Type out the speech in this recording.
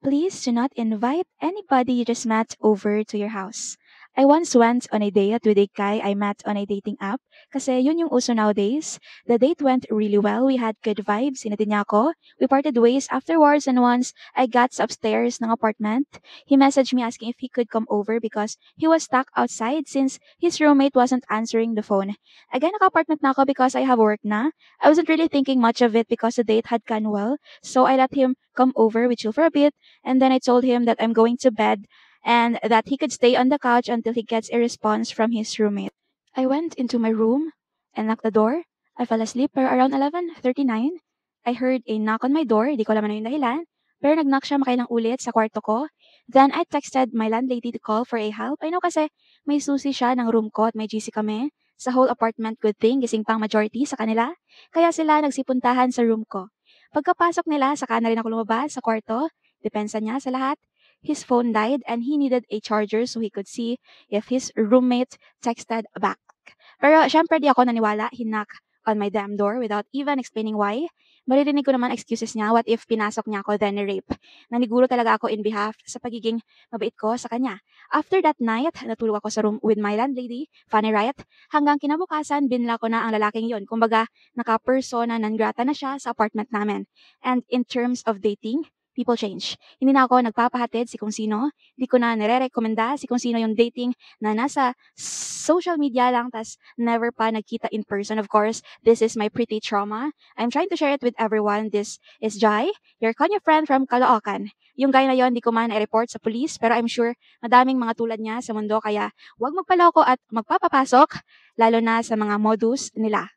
Please do not invite anybody you just met over to your house. I once went on a date with a guy I met on a dating app kasi yun yung uso nowadays. The date went really well. We had good vibes. Sinatid niya ako. We parted ways afterwards and once I got upstairs ng apartment, he messaged me asking if he could come over because he was stuck outside since his roommate wasn't answering the phone. Again, naka-apartment na ako because I have work na. I wasn't really thinking much of it because the date had gone well. So I let him come over, we chill for a bit, and then I told him that I'm going to bed and that he could stay on the couch until he gets a response from his roommate. I went into my room and locked the door. I fell asleep pero around 11:39. I heard a knock on my door. Di ko alam ano yung dahilan. Pero nag-knock siya makailang ulit sa kwarto ko. Then I texted my landlady to call for a help. I know kasi may susi siya ng room ko at may GC kami. Sa whole apartment, good thing, gising pang majority sa kanila. Kaya sila nagsipuntahan sa room ko. Pagkapasok nila, saka na rin ako lumabas sa kwarto. Depensa niya sa lahat. His phone died and he needed a charger so he could see if his roommate texted back. Pero syempre di ako naniwala. He knocked on my damn door without even explaining why. Maririnig ko naman excuses niya. What if pinasok niya ako then ni-rape? Naniguro talaga ako in behalf sa pagiging mabait ko sa kanya. After that night, natulog ako sa room with my landlady, funny right? Hanggang kinabukasan, binla ko na ang lalaking yon. Kumbaga, naka-persona non grata na siya sa apartment namin. And in terms of dating, people change. Hindi na ako nagpapahatid si kung sino. Hindi ko na nire-recommenda si kung sino yung dating na nasa social media lang tas never pa nagkita in person. Of course, this is my pretty trauma. I'm trying to share it with everyone. This is Jai, your Kanya friend from Caloocan. Yung guy na yon, di ko man i-report sa police, pero I'm sure madaming mga tulad niya sa mundo, kaya huwag magpaloko at magpapapasok, lalo na sa mga modus nila.